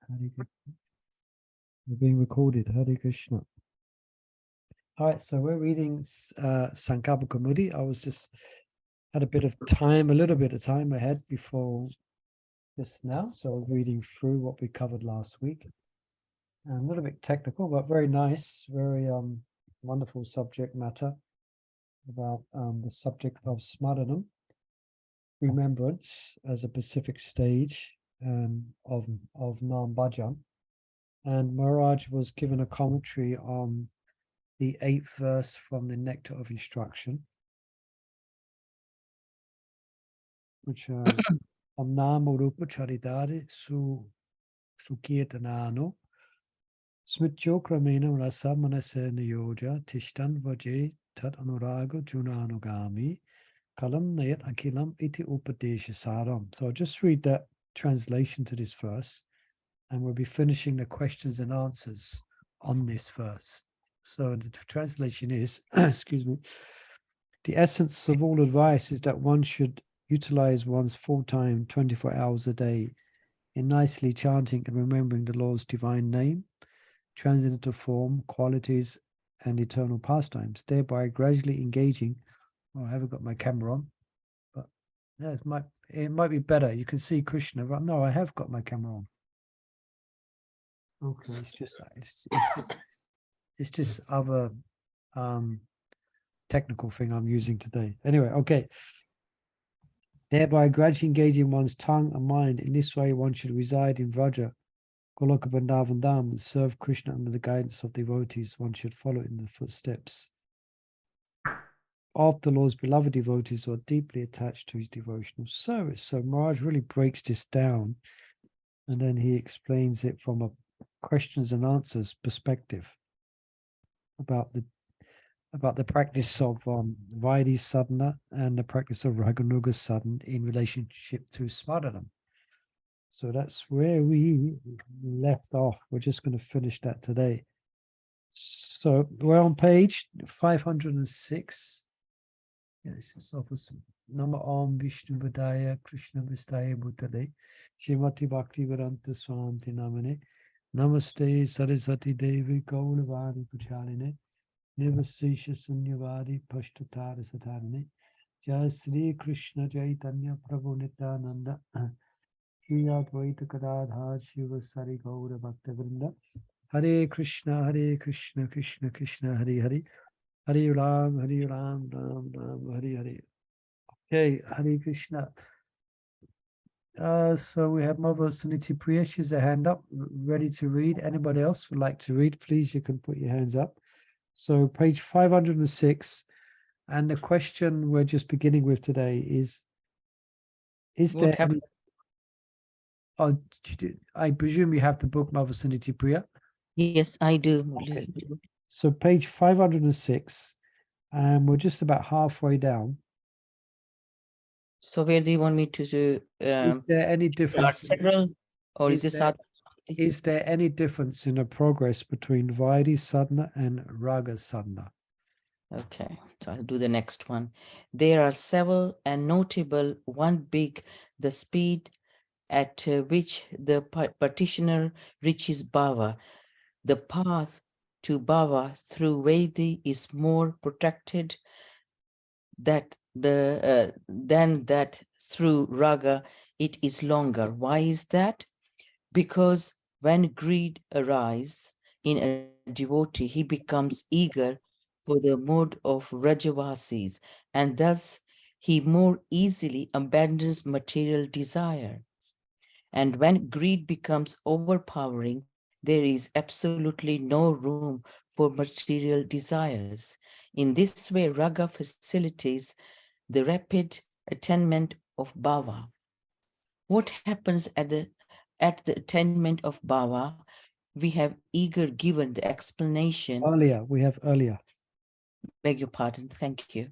Hare Krishna. We're being recorded. Hare Krishna. All right, so we're reading Sankalpa Kaumudi. I was just had a little bit of time ahead before this now. So I was reading through what we covered last week. And a little bit technical, but very nice, very wonderful subject matter about the subject of smaranam, remembrance as a specific stage of Nam Bhajan. And Maharaj was given a commentary on the 8th verse from the Nectar of Instruction, which Namo Rupa Charidare Sukirtanano Smityo Kramena Rasa Manase Niyoja Tishtan Vaje Tat Anuraga Junanugami Kalam Nayat Akilam Iti Upadesha Saram. So I'll just read that translation to this verse, and we'll be finishing the questions and answers on this verse. So the translation is, excuse me, the essence of all advice is that one should utilize one's full time, 24 hours a day, in nicely chanting and remembering the Lord's divine name, transcendental form, qualities, and eternal pastimes, thereby gradually engaging. Oh, I haven't got my camera on, but yeah, it might be better. You can see Krishna. But no, I have got my camera on. Okay, it's just other technical thing I'm using today. Anyway, okay. Thereby gradually engaging one's tongue and mind. In this way, one should reside in Vraja, Goloka Vrindavan Dham, and serve Krishna under the guidance of devotees. One should follow in the footsteps of the Lord's beloved devotees who are deeply attached to his devotional service. So Maharaj really breaks this down, and then he explains it from a questions and answers perspective about the practice of Vaidhi sadhana and the practice of Raganuga sadhana in relationship to smaranam. So that's where we left off. We're just going to finish that today. So we're on page 506. Yes, it's office. Nama Om Vishnu Vadaya Krishna Vistaya Bhutale Shrimati Bhakti Vedanta Swanti Namane Namaste Saraswati Devi Gauravani Puchaline Nirvasesha Sunyavadi Pashtatara Satarane Jai Sri Krishna Chaitanya Prabhu Nityananda Shri Advaita Gadadhar Shiva Sari Gaura Bhakta Vrinda Hare Krishna Krishna Krishna Hare Hare Hare Ram Ram Ram Hare Hare. Okay, Hare Krishna. So we have Mother Suniti Priya. She's a hand up, ready to read. Anybody else would like to read, please, you can put your hands up. So page 506, and the question we're just beginning with today is there any... Oh, I presume you have the book, Mother Suniti Priya? Yes, I do. Okay. So page 506, and we're just about halfway down. So where do you want me to do? Is there any difference? Several, or is this? Is there any difference in the progress between Vaidhi sadhana and Raga sadhana? Okay, so I'll do the next one. There are several and notable. One big, the speed at which the practitioner reaches bhava. The path to bhava through Vaidhi is more protected than that through raga. It is longer. Why is that? Because when greed arises in a devotee, he becomes eager for the mode of Rajavasis, and thus he more easily abandons material desires. And when greed becomes overpowering, there is absolutely no room for material desires. In this way, raga facilitates the rapid attainment of bhava. What happens at the attainment of bhava? We have eager given the explanation. Earlier. Beg your pardon, thank you.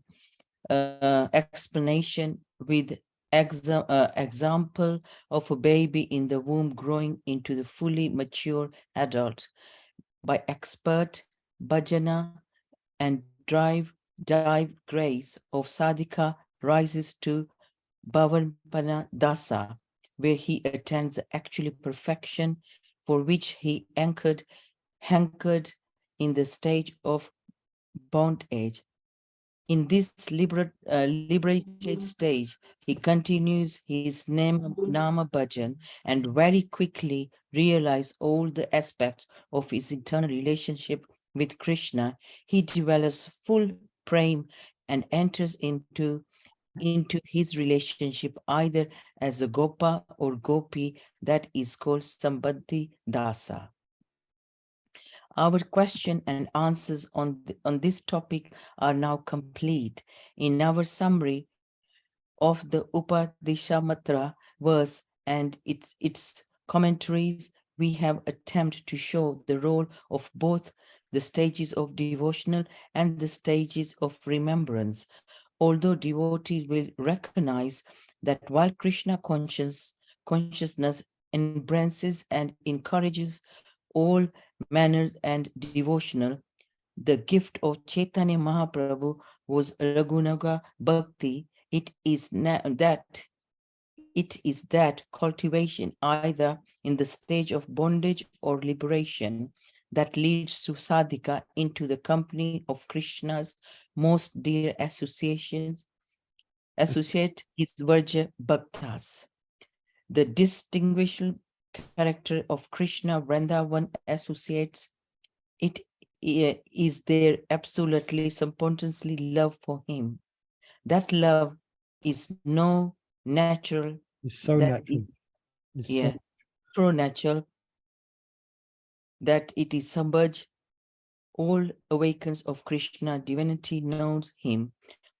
Explanation with example of a baby in the womb growing into the fully mature adult by expert bhajana and dive grace of sadhika rises to sravana-dasa, where he attains actually perfection for which he hankered in the stage of bondage. In this liberated stage, he continues his Nama Bhajan and very quickly realizes all the aspects of his internal relationship with Krishna. He develops full prem and enters into his relationship either as a Gopa or Gopi, that is called Sambandhi-dasa. Our question and answers on this topic are now complete. In our summary of the Upadeshamatra verse and its commentaries, we have attempted to show the role of both the stages of devotional and the stages of remembrance. Although devotees will recognize that while Krishna consciousness embraces and encourages all manners and devotional, the gift of Chaitanya Mahaprabhu was Raghunaga Bhakti. It is that cultivation either in the stage of bondage or liberation that leads to sadhika into the company of Krishna's most dear associate his Varja Bhaktas. The distinguishable character of Krishna Vrindavan associates it is their absolutely spontaneously love for him. That love is no natural. It's so that natural. It, It's yeah, so true natural, that it is submerged. All awakens of Krishna divinity knows him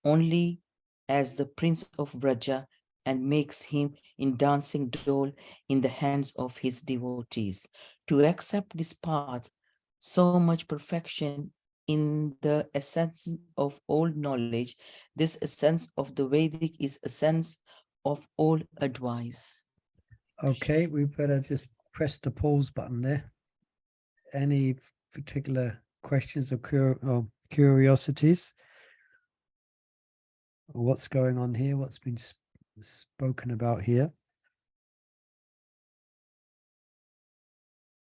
only as the Prince of Vraja and makes him in dancing doll in the hands of his devotees. To accept this path, so much perfection in the essence of all knowledge, this essence of the Vedic is essence of all advice. okay. We better just press the pause button there. Any particular questions or curiosities? What's going on here? What's been spoken about here?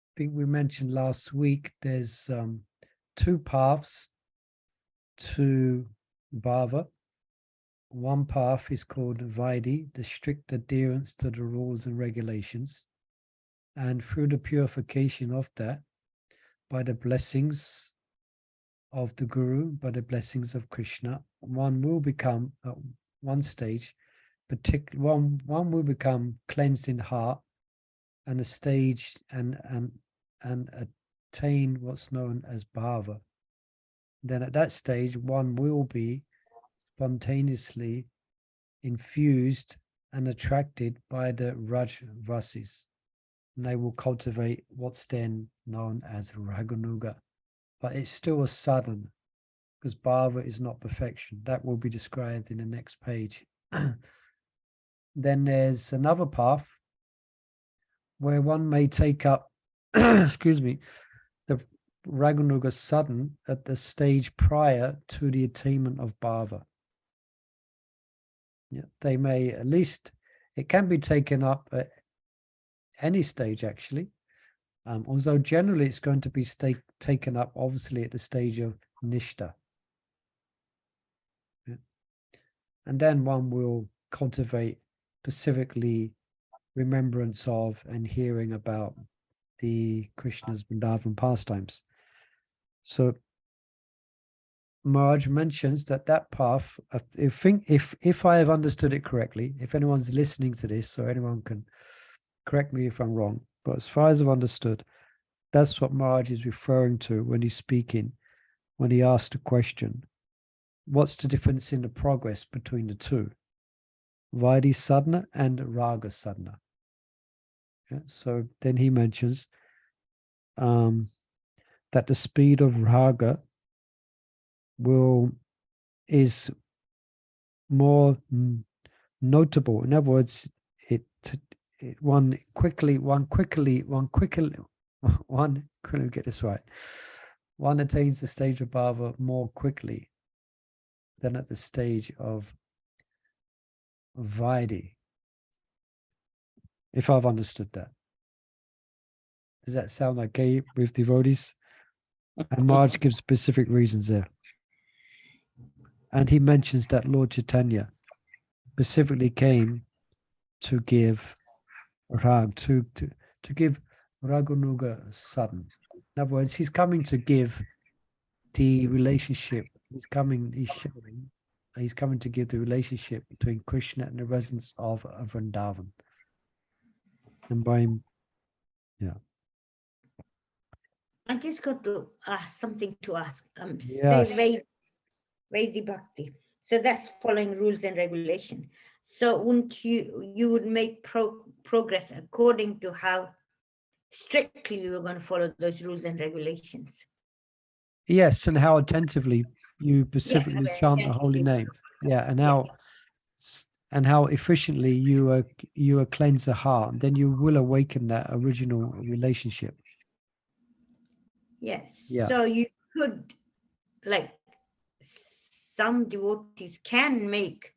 I think we mentioned last week there's two paths to bhava. One path is called Vaidhi, the strict adherence to the rules and regulations. And through the purification of that, by the blessings of the Guru, by the blessings of Krishna, one will become, at one stage, one will become cleansed in heart, and a stage and attain what's known as bhava. Then at that stage, one will be spontaneously infused and attracted by the Raj Vasis. And they will cultivate what's then known as Raganuga. But it's still a sadhana, because bhava is not perfection. That will be described in the next page. Then there's another path where one may take up, excuse me, the Raganuga sadhana at the stage prior to the attainment of bhava. Yeah, they may, at least it can be taken up at any stage actually, although generally it's going to be taken up obviously at the stage of nishta. Yeah. And then one will cultivate specifically remembrance of and hearing about the Krishna's Vrindavan pastimes. So Maharaj mentions that path, if I have understood it correctly, if anyone's listening to this or anyone can correct me if I'm wrong, but as far as I've understood, that's what Maharaj is referring to when he's speaking, when he asked the question, what's the difference in the progress between the two, Vaidhi sadhana and Raga sadhana? Yeah, so then he mentions that the speed of Raga is more notable. In other words, one get this right. One attains the stage of bhava more quickly than at the stage of Vaidhi, if I've understood that. Does that sound okay with devotees? And Maharaj gives specific reasons there. And he mentions that Lord Chaitanya specifically came to give rag, to give Raganuga sadhan. In other words, he's coming to give the relationship. He's coming to give the relationship between Krishna and the residents of Vrindavan. And by him, yeah. I just got to ask something to ask. Yes. Says Vaidhi Bhakti. So that's following rules and regulation. So wouldn't you would make progress according to how strictly you were going to follow those rules and regulations? Yes, and how attentively you specifically chant the holy name. Yeah, and how efficiently you cleanse the heart, then you will awaken that original relationship. Yes. Yeah. So you could, like, some devotees can make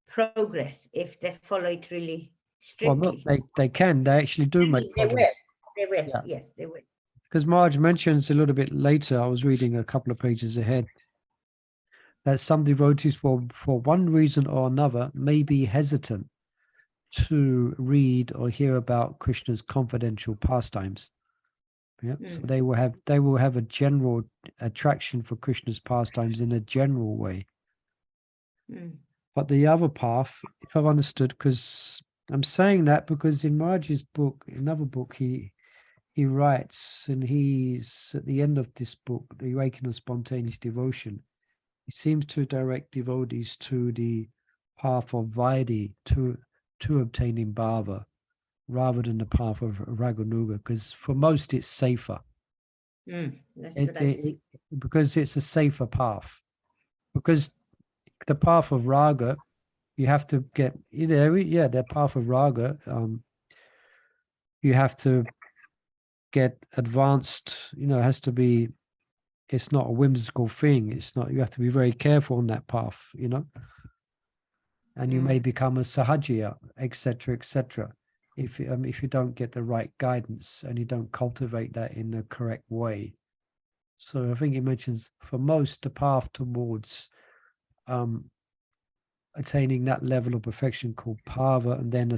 progress if they follow it really strictly. Well, they can. They actually do make progress. They will. Yeah. Yes, they will. Because Marge mentions a little bit later, I was reading a couple of pages ahead, that some devotees, for one reason or another, may be hesitant to read or hear about Krishna's confidential pastimes. Yeah. So they will have a general attraction for Krishna's pastimes in a general way. But the other path, if I've understood, because I'm saying that because in Maharaj's book, another book, he writes, and he's at the end of this book, The Awakening of Spontaneous Devotion, he seems to direct devotees to the path of Vaidhi, to obtaining bhava, rather than the path of Raganuga, because for most it's safer. Because it's a safer path. Because the path of raga, you have to get, the path of raga, you have to get advanced, it has to be, it's not a whimsical thing. It's not, you have to be very careful on that path, and you may become a sahajiya, etc., if you don't get the right guidance and you don't cultivate that in the correct way. So I think he mentions for most the path towards attaining that level of perfection called pava, and then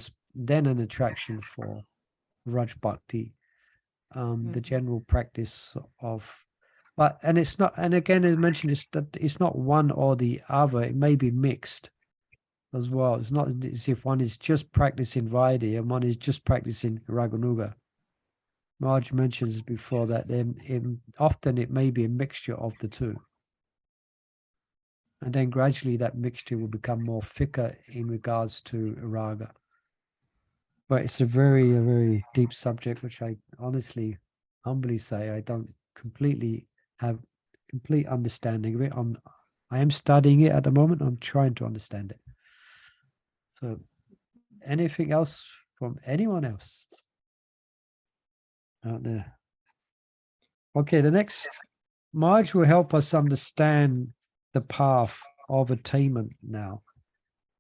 an attraction for Raj Bhakti, the general practice of, and it's not, and again as mentioned, it's not one or the other. It may be mixed as well. It's not as if one is just practicing Vaidhi and one is just practicing Raganuga. Marge mentions before that often it may be a mixture of the two. And then gradually that mixture will become more thicker in regards to raga. But it's a very deep subject, which I honestly, humbly say I don't completely have complete understanding of it. I am studying it at the moment. I'm trying to understand it. So anything else from anyone else out there? Okay, the next, Marge will help us understand the path of attainment now.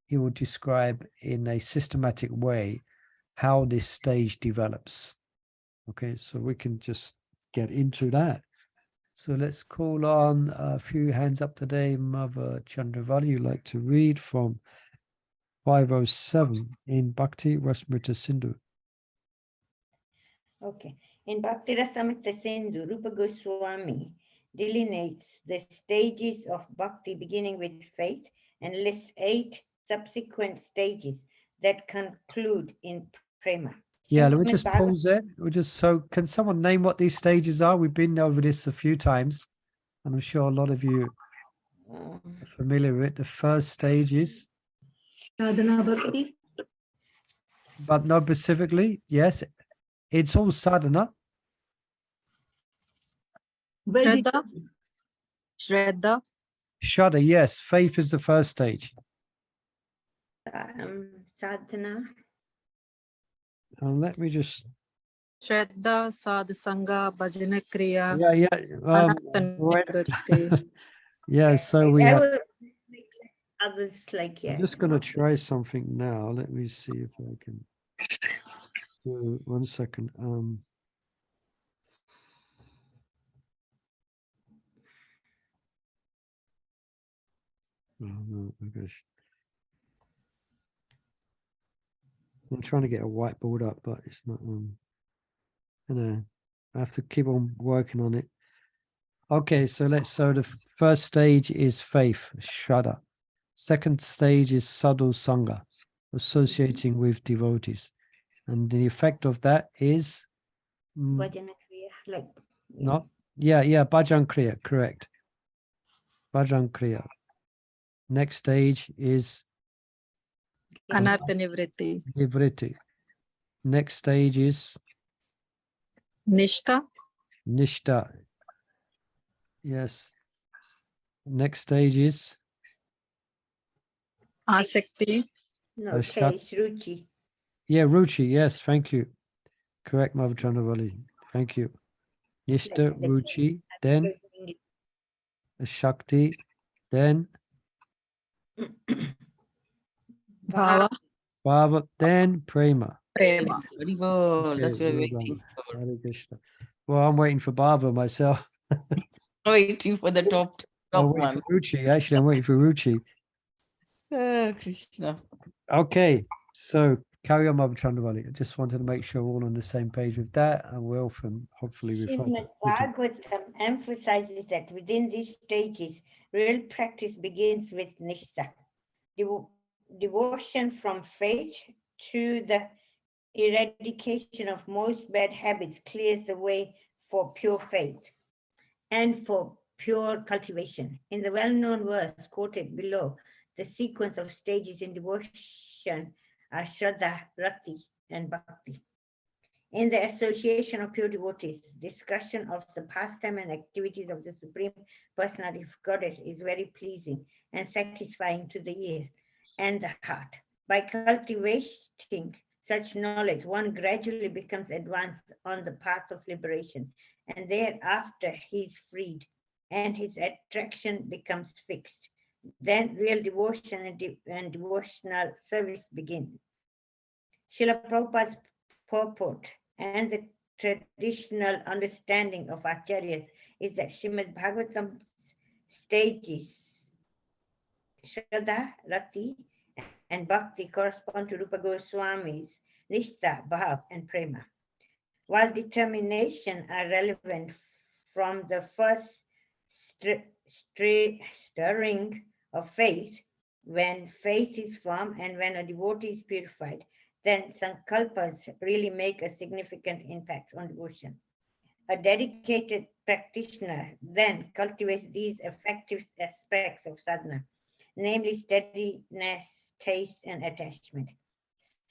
He will describe in a systematic way how this stage develops. Okay, so we can just get into that. So let's call on a few hands up today. Mother Chandravali, you'd like to read from 507 in Bhakti Rasamrita Sindhu. Okay. In Bhakti Rasamrita Sindhu, Rupa Goswami delineates the stages of bhakti beginning with faith and lists 8 subsequent stages that conclude in prema. Yeah, let me just pause there. Can someone name what these stages are? We've been over this a few times, and I'm sure a lot of you are familiar with it. The first stage is Sadhana Bhakti. But not specifically, yes. It's all sadhana. Shraddha. Shraddha. Shraddha, yes. Faith is the first stage. Sadhana. And let me just. Shraddha, Sadhasanga, Bhajana Kriya. Yeah, so we have. Others like, yeah. I'm just going to try something now. Let me see if I can do 1 second. Oh, no, I guess. I'm trying to get a whiteboard up, but it's not you know, I have to keep on working on it. Okay, so the first stage is faith, Shraddha. Second stage is sadhu sangha, associating with devotees. And the effect of that is Bhajana Kriya, like not Bhajan Kriya, correct. Bhajan Kriya. Next stage is Anartha Nivritti. Nivritti. Next stage is Nishtha. Nishta. Yes. Next stage is Asakti. no Ashak. taste, ruchi. Yeah, Ruchi. Yes, thank you. Correct, Mother Chandravali. Thank you. Nishta, The Ruchi, then Shakti, then Bhava. Bhava, then Prema. Prema. Very well. That's what Okay, we're well waiting done. for. Hare Krishna. Well, I'm waiting for Bhava myself. Waiting for the top I'm top waiting one. for Ruchi. Actually, I'm waiting for Ruchi. Krishna. Okay, so carry on, Mother Chandravali. I just wanted to make sure we're all on the same page with that, and we're from hopefully we've Srimad Bhagavatam emphasizes that within these stages, real practice begins with Nishtha. Devotion from faith to the eradication of most bad habits clears the way for pure faith and for pure cultivation. In the well-known verse quoted below, the sequence of stages in devotion are Shraddha, Rati, and Bhakti. In the association of pure devotees, discussion of the pastime and activities of the Supreme Personality of Goddess is very pleasing and satisfying to the ear and the heart. By cultivating such knowledge, one gradually becomes advanced on the path of liberation, and thereafter he is freed, and his attraction becomes fixed. Then real devotion and devotional service begin. Srila Prabhupada's purport and the traditional understanding of Acharyas is that Srimad Bhagavatam's stages, Shraddha, Rati, and Bhakti correspond to Rupa Goswami's Nishtha, Bhav, and Prema. While determination are relevant from the first stirring of faith, when faith is firm and when a devotee is purified, then sankalpas really make a significant impact on devotion. A dedicated practitioner then cultivates these effective aspects of sadhana, namely steadiness, taste, and attachment.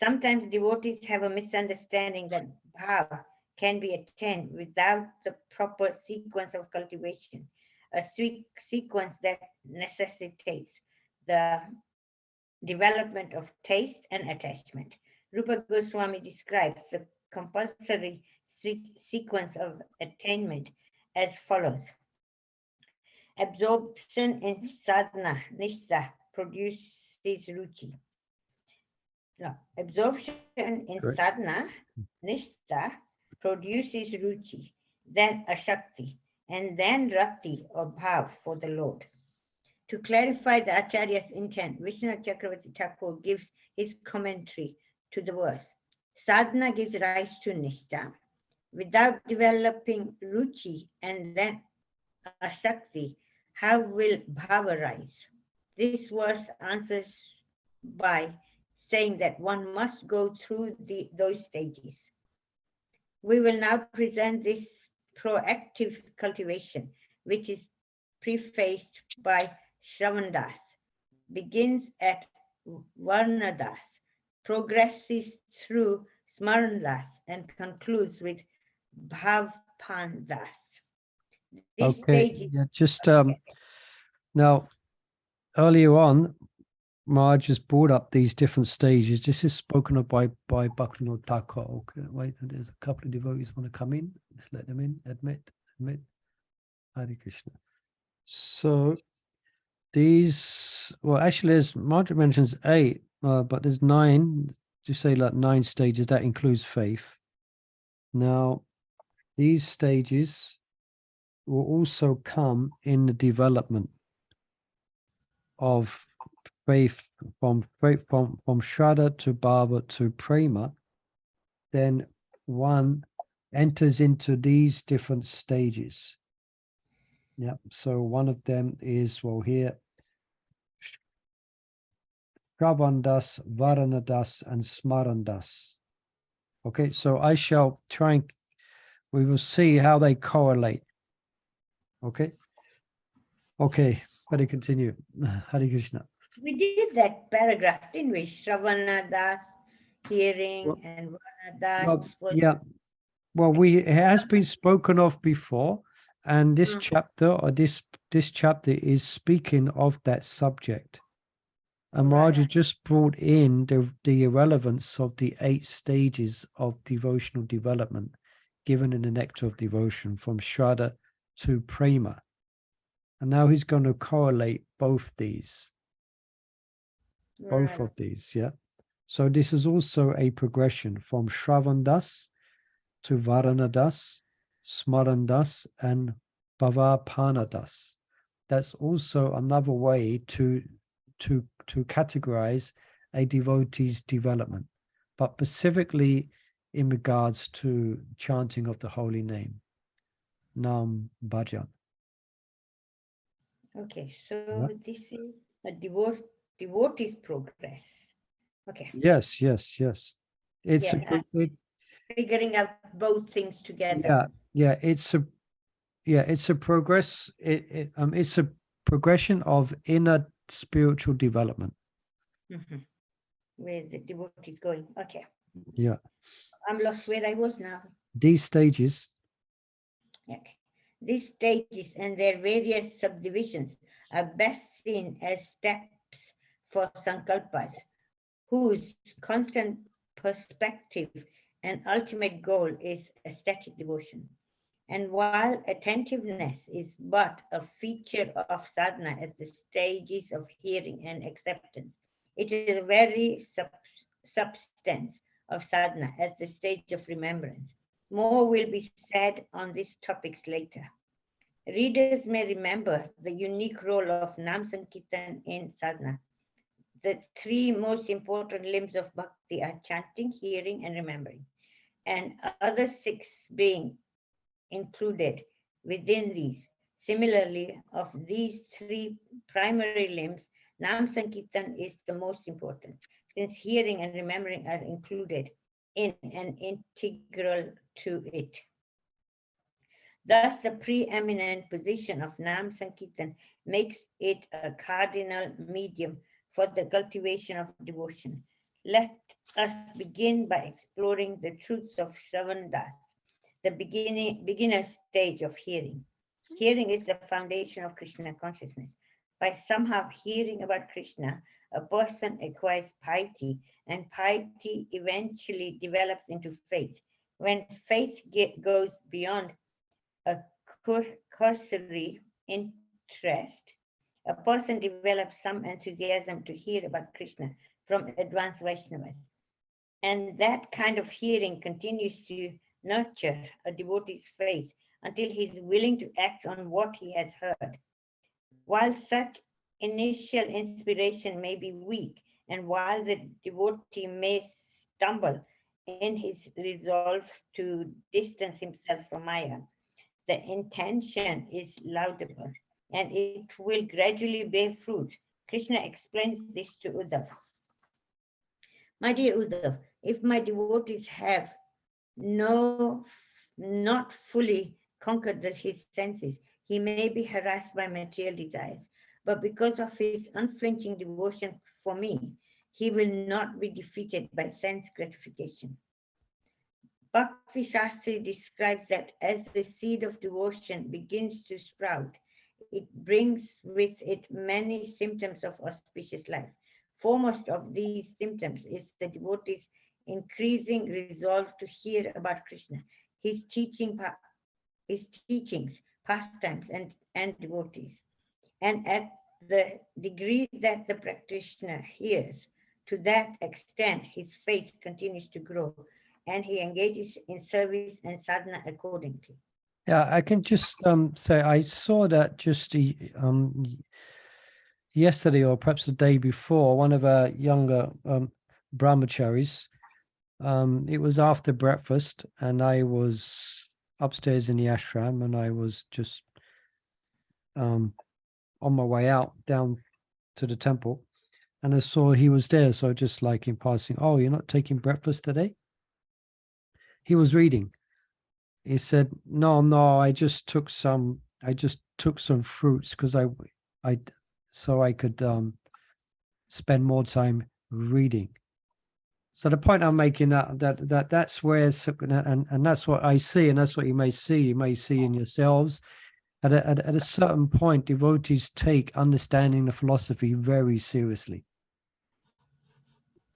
Sometimes devotees have a misunderstanding that bhav can be attained without the proper sequence of cultivation, a sequence that necessitates the development of taste and attachment. Rupa Goswami describes the compulsory sequence of attainment as follows. Absorption in sadhana, nishtha, produces ruchi. No, absorption in Correct. sadhana, nishtha, produces ruchi, then ashakti, and then rati or bhav for the Lord. To clarify the Acharya's intent, Vishnu Chakravarti Thakur gives his commentary to the verse. Sadhana gives rise to nishtha. Without developing ruchi and then ashakti, how will bhava rise? This verse answers by saying that one must go through those stages. We will now present this proactive cultivation, which is prefaced by sravana-dasa, begins at varna-dasa, progresses through smarana-dasa, and concludes with bhav-pan-dasa. This Okay, stage is yeah, just now earlier on, Marge has brought up these different stages. This is spoken of by Bhaktivinoda Thakur. Okay, wait, there's a couple of devotees want to come in. Let's let them in. Admit. Hare Krishna. So these, well, actually, as Marge mentions 8, but there's 9. To say like 9 stages, that includes faith. Now, these stages will also come in the development of faith from Shraddha to Bhava to Prema, then one enters into these different stages. Yeah, so one of them is, well, here, Shravan-das, Varana-das, and Smaran-das. Okay, so I shall try and we will see how they correlate. Okay. Okay, Hare continue. Hare Krishna. We did that paragraph, didn't we? Sravana-das, hearing, Well- and Varana-das Well, was yeah. Well, it has been spoken of before, and this Mm. chapter or this chapter is speaking of that subject. And Right. Raja just brought in the irrelevance of the 8 stages of devotional development given in the Nectar of Devotion from Shraddha to Prema. And now he's going to correlate both these, both right. of these, yeah. So this is also a progression from Shravan-das to Varana-das, Smaran-das, and Bhavapana-das. That's also another way to categorize a devotee's development, but specifically in regards to chanting of the holy name, Nam Bhajan. Okay, so Yeah. this is a devotee's progress. Okay. Yes. It's Yeah, figuring out both things together. it's a progress. It's a progression of inner spiritual development. Mhm. Where the devotee is going. Okay. Yeah, I'm lost where I was now. these stages. Okay. These stages and their various subdivisions are best seen as steps for Sankalpas, whose constant perspective and ultimate goal is ecstatic devotion. And while attentiveness is but a feature of sadhana at the stages of hearing and acceptance, it is a very substance of sadhana at the stage of remembrance. More will be said on these topics later. Readers may remember the unique role of Nam Sankirtan in sadhana. The 3 most important limbs of bhakti are chanting, hearing, and remembering, and other 6 being included within these. Similarly, of these 3 primary limbs, Nam Sankirtan is the most important, since hearing and remembering are included in and integral to it. Thus, the preeminent position of Nam Sankirtan makes it a cardinal medium for the cultivation of devotion. Let us begin by exploring the truths of Sravana-dasa, the beginner stage of hearing. Hearing is the foundation of Krishna consciousness. By somehow hearing about Krishna, a person acquires piety, and piety eventually develops into faith. When faith goes beyond a cursory interest, a person develops some enthusiasm to hear about Krishna from advanced Vaishnavas. And that kind of hearing continues to nurture a devotee's faith until he is willing to act on what he has heard. While such initial inspiration may be weak, and while the devotee may stumble in his resolve to distance himself from Maya, the intention is laudable, and it will gradually bear fruit. Krishna explains this to Uddhav. My dear Uddhav, if my devotees have not fully conquered his senses, he may be harassed by material desires. But because of his unflinching devotion for me, he will not be defeated by sense gratification. Bhakti Shastri describes that as the seed of devotion begins to sprout, it brings with it many symptoms of auspicious life. Foremost of these symptoms is the devotee's increasing resolve to hear about Krishna, his teachings, pastimes, and devotees. And at the degree that the practitioner hears, to that extent his faith continues to grow, and he engages in service and sadhana accordingly. Yeah, I can just say I saw that just yesterday or perhaps the day before, one of our younger brahmacharis, it was after breakfast and I was upstairs in the ashram and I was just on my way out down to the temple and I saw he was there. So just like in passing, oh, you're not taking breakfast today? He was reading. He said, no, I just took some fruits because so I could spend more time reading. So the point I'm making that's where, and that's what I see, and that's what you may see. You may see in yourselves. At a certain point, devotees take understanding the philosophy very seriously,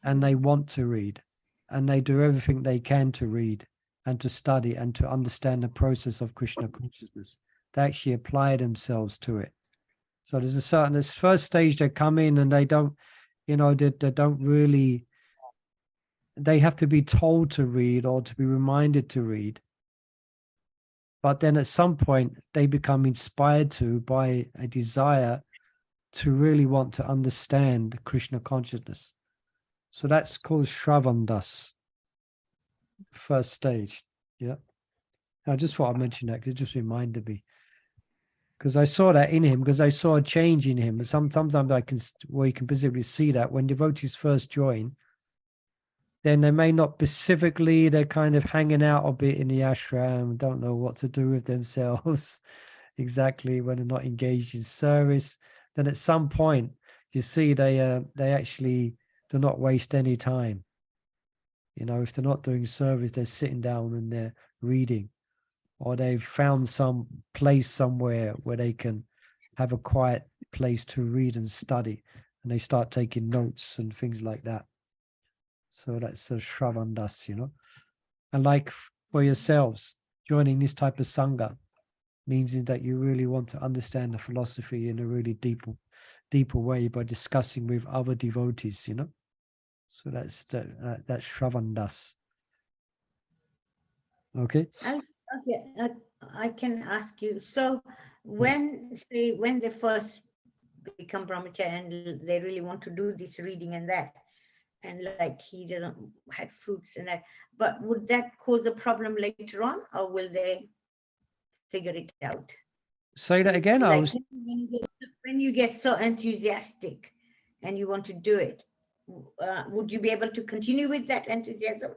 and they want to read, and they do everything they can to read and to study and to understand the process of Krishna consciousness. They actually apply themselves to it. So there's this first stage they come in and they don't, they don't really. They have to be told to read or to be reminded to read. But then at some point, they become inspired by a desire to really want to understand Krishna consciousness. So that's called sravana-dasa, first stage. Yeah. I just thought I'd mention that because it just reminded me. Because I saw that in him, because I saw a change in him. Sometimes you can visibly see that when devotees first join, then they may not specifically, they're kind of hanging out a bit in the ashram, don't know what to do with themselves exactly when they're not engaged in service. Then at some point, you see they actually do not waste any time. If they're not doing service, they're sitting down and they're reading, or they've found some place somewhere where they can have a quiet place to read and study, and they start taking notes and things like that. So that's a sravana-dasa, And like for yourselves, joining this type of sangha means that you really want to understand the philosophy in a really deeper way by discussing with other devotees, So that's sravana-dasa. Okay. Okay, I can ask you. So when they first become brahmachari and they really want to do this reading and that, and like he doesn't had fruits and that, but would that cause a problem later on, or will they figure it out? Say that again. Like when you get so enthusiastic and you want to do it, would you be able to continue with that enthusiasm?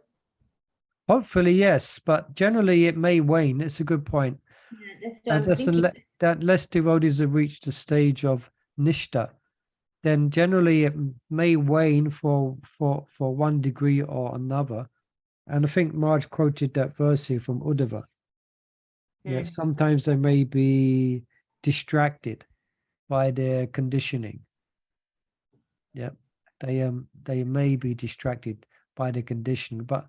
Hopefully, yes, but generally it may wane. It's a good point. Yeah, that's what I'm thinking. That less devotees have reached the stage of nishta, then generally it may wane for one degree or another. And I think Marge quoted that verse here from Uddhava. Yeah, sometimes they may be distracted by their conditioning. Yeah, they may be distracted by the conditioning, but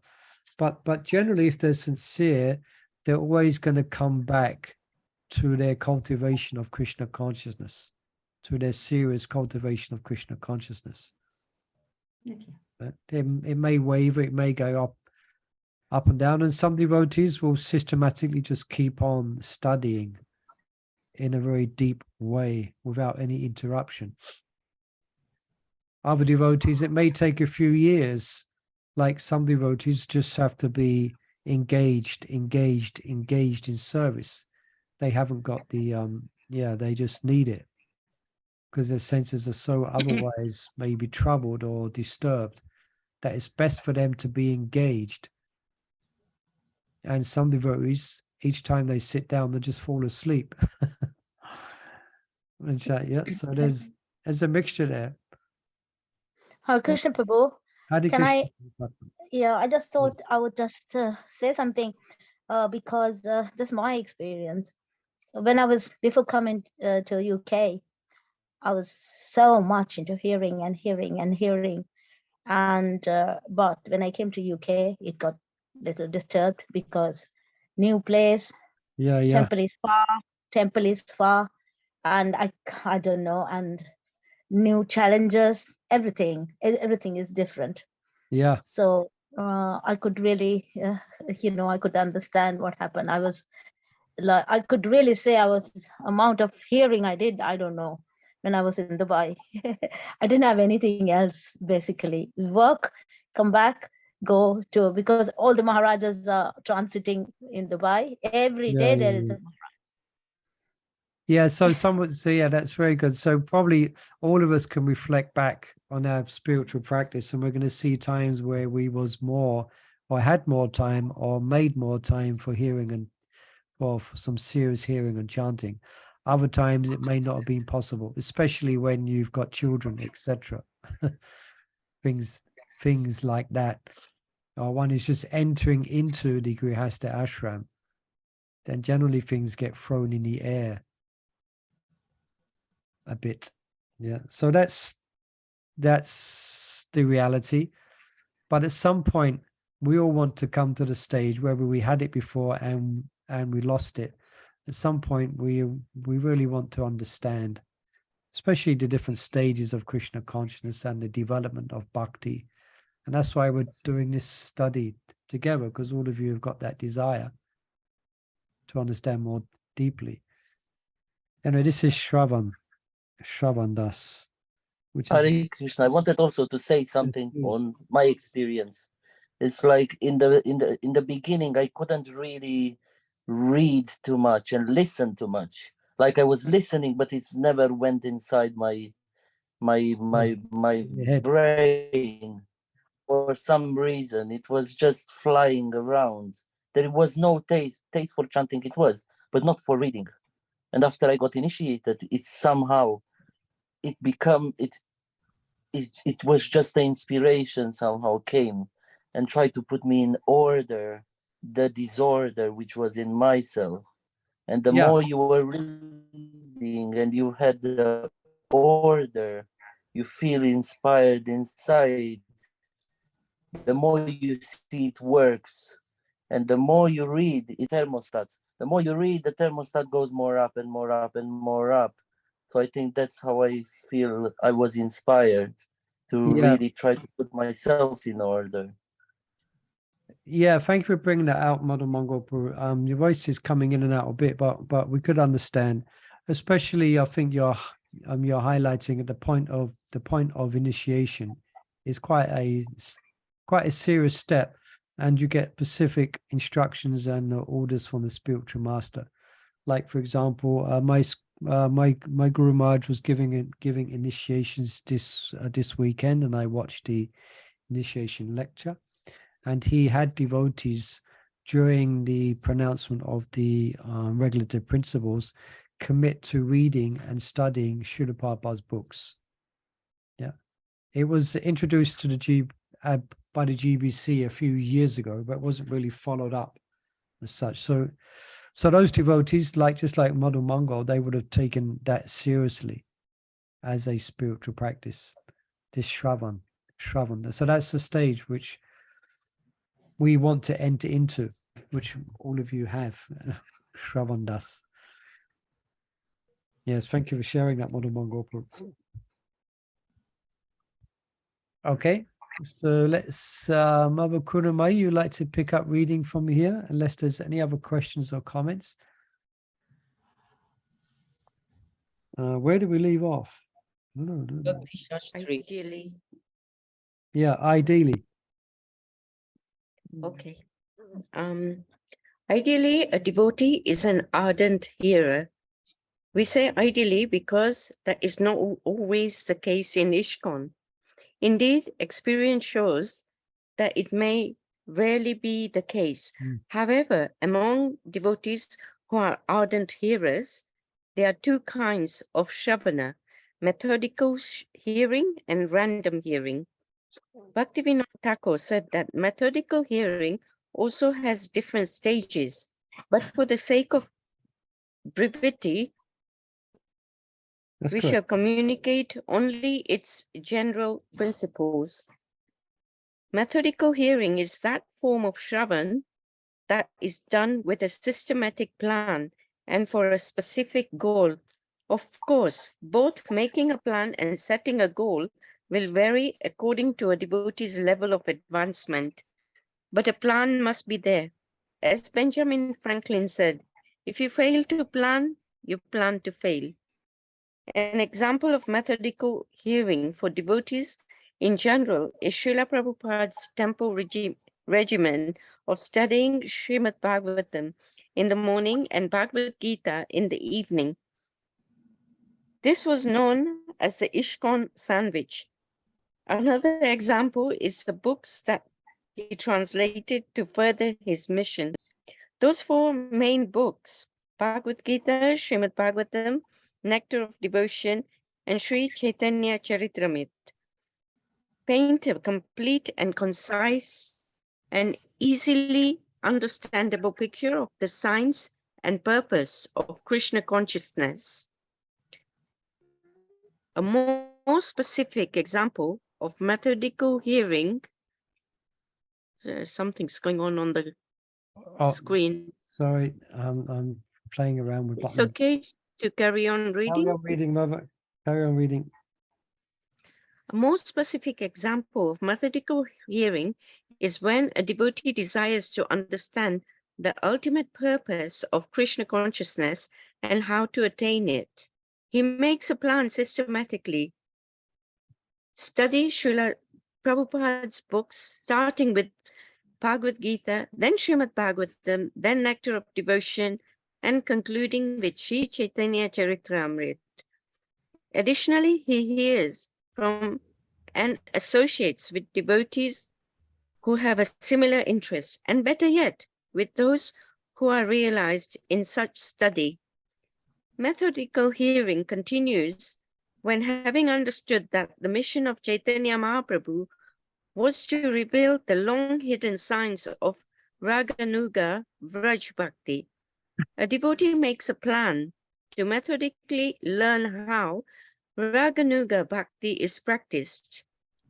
generally, if they're sincere, they're always going to come back to their cultivation of Krishna consciousness, to their serious cultivation of Krishna consciousness. Okay. But it may waver, it may go up and down, and some devotees will systematically just keep on studying in a very deep way without any interruption. Other devotees, it may take a few years. Like some devotees just have to be engaged in service. They haven't got the they just need it because their senses are so otherwise maybe troubled or disturbed that it's best for them to be engaged. And some devotees, each time they sit down, they just fall asleep. So there's a mixture there. Hare Krishna Prabhu, Hare can Krishna. I just thought I would just say something because this is my experience. When I was before coming to UK, I was so much into hearing, and but when I came to UK, it got a little disturbed because new place, temple is far, and I don't know, and new challenges, everything is different. Yeah. So I could really I could understand what happened. I could really say I was amount of hearing I did, I don't know, when I was in Dubai. I didn't have anything else, basically. Work, come back, go to, because all the Maharajas are transiting in Dubai. Every Yeah, day there yeah, is yeah. a Yeah, so someone, so yeah, that's very good. So probably all of us can reflect back on our spiritual practice, and we're going to see times where we was more, or had more time, or made more time for hearing and for some serious hearing and chanting. Other times it may not have been possible, especially when you've got children, etc. things like that. Or one is just entering into the Grihastha ashram, then generally things get thrown in the air a bit. Yeah. So that's the reality. But at some point, we all want to come to the stage where we had it before and we lost it. At some point, we really want to understand, especially the different stages of Krishna consciousness and the development of bhakti. And that's why we're doing this study together, because all of you have got that desire to understand more deeply. Anyway, this is sravana-dasa, which is Hare Krishna. I wanted also to say something on my experience. It's like in the beginning, I couldn't really read too much and listen too much. Like I was listening, but it's never went inside my head. brain. For some reason, it was just flying around. There was no taste for chanting. It was, but not for reading. And after I got initiated, it somehow it was just the inspiration somehow came and tried to put me in order the disorder which was in myself. And the more you were reading and you had the order, you feel inspired inside, the more you see it works. And the more you read, it thermostat. The more you read, the thermostat goes more up and more up and more up. So I think that's how I feel I was inspired to really try to put myself in order. Yeah, thank you for bringing that out, Madam Mongolpur. Your voice is coming in and out a bit, but we could understand. Especially, I think you're highlighting at the point of initiation is quite a serious step, and you get specific instructions and orders from the spiritual master. Like, for example, my Guru Maharaj was giving initiations this weekend, and I watched the initiation lecture, and he had devotees during the pronouncement of the regulative principles commit to reading and studying Srila Prabhupada's books. Yeah, it was introduced to the by the GBC a few years ago, but wasn't really followed up as such. So those devotees, just like Madhu Mongol, they would have taken that seriously as a spiritual practice, this Shravan. So that's the stage which we want to enter into, which all of you have, Shravan-dasa. Yes, thank you for sharing that, Madhu Mongol. Okay, so let's, Mother Kunamai, you'd like to pick up reading from here, unless there's any other questions or comments. Where did we leave off? No. Bhakti Shastri. Ideally, Yeah, ideally. okay. Ideally, a devotee is an ardent hearer. We say ideally because that is not always the case in ISKCON. Indeed, experience shows that it may rarely be the case. However, among devotees who are ardent hearers, there are two kinds of shravana, methodical hearing and random hearing. Bhaktivinoda Thakur said that methodical hearing also has different stages, but for the sake of brevity, we shall communicate only its general principles. Methodical hearing is that form of shravan that is done with a systematic plan and for a specific goal. Of course, both making a plan and setting a goal will vary according to a devotee's level of advancement, but a plan must be there. As Benjamin Franklin said, if you fail to plan, you plan to fail. An example of methodical hearing for devotees in general is Srila Prabhupada's temple regimen of studying Srimad Bhagavatam in the morning and Bhagavad Gita in the evening. This was known as the ISKCON sandwich. Another example is the books that he translated to further his mission. Those four main books, Bhagavad Gita, Srimad Bhagavatam, Nectar of Devotion, and Sri Chaitanya Charitamrita, paint a complete and concise and easily understandable picture of the science and purpose of Krishna consciousness. A more specific example of methodical hearing, something's going on the screen. Sorry, I'm playing around with It's buttons. okay to carry on reading. Carry on reading, Mother. Carry on reading. A more specific example of methodical hearing is when a devotee desires to understand the ultimate purpose of Krishna consciousness and how to attain it. He makes a plan systematically. Study Srila Prabhupada's books, starting with Bhagavad Gita, then Srimad Bhagavatam, then Nectar of Devotion, and concluding with Sri Chaitanya Charitamrita. Additionally, he hears from and associates with devotees who have a similar interest, and better yet, with those who are realized in such study. Methodical hearing continues when, having understood that the mission of Chaitanya Mahaprabhu was to reveal the long-hidden signs of Raganuga Vraj Bhakti, a devotee makes a plan to methodically learn how Raganuga Bhakti is practiced.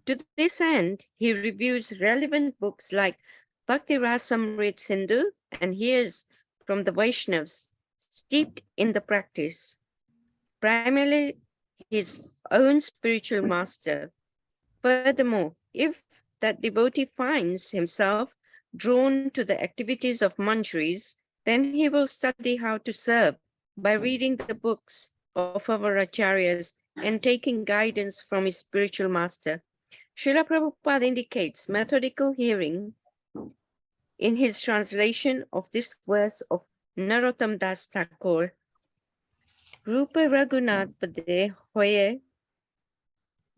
To this end, he reviews relevant books like Bhakti Rasamrit Sindhu and hears from the Vaishnavas steeped in the practice, primarily his own spiritual master. Furthermore, if that devotee finds himself drawn to the activities of manjaris, then he will study how to serve by reading the books of our acharyas and taking guidance from his spiritual master. Srila Prabhupada indicates methodical hearing in his translation of this verse of Narottam Das Thakur. Rupa Raghunath Pade Hoye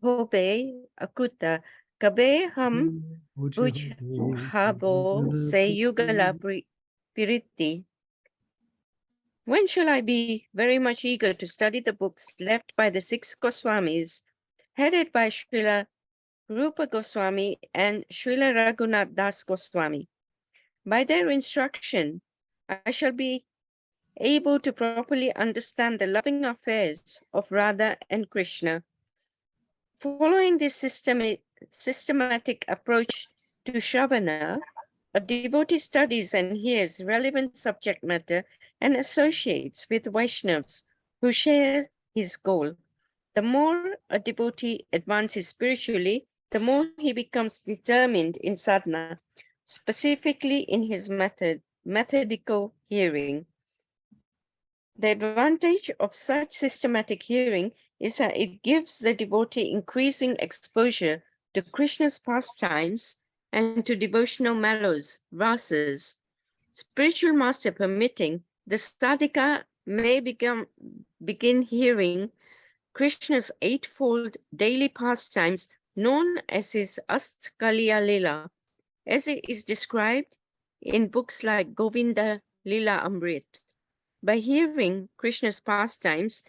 Hobe Akuta Kabe Ham Buj Habo Se Yugala Piriti. When shall I be very much eager to study the books left by the 6 Goswamis, headed by Srila Rupa Goswami and Srila Raghunath Das Goswami? By their instruction, I shall be able to properly understand the loving affairs of Radha and Krishna. Following this systematic approach to Shravana, a devotee studies and hears relevant subject matter and associates with Vaishnavas who share his goal. The more a devotee advances spiritually, the more he becomes determined in sadhana, specifically in his methodical hearing. The advantage of such systematic hearing is that it gives the devotee increasing exposure to Krishna's pastimes and to devotional mellows, rasas. Spiritual master permitting, the sadhika may begin hearing Krishna's eightfold daily pastimes known as his Astkaliya Lila, as it is described in books like Govinda Lila Amrit. By hearing Krishna's pastimes,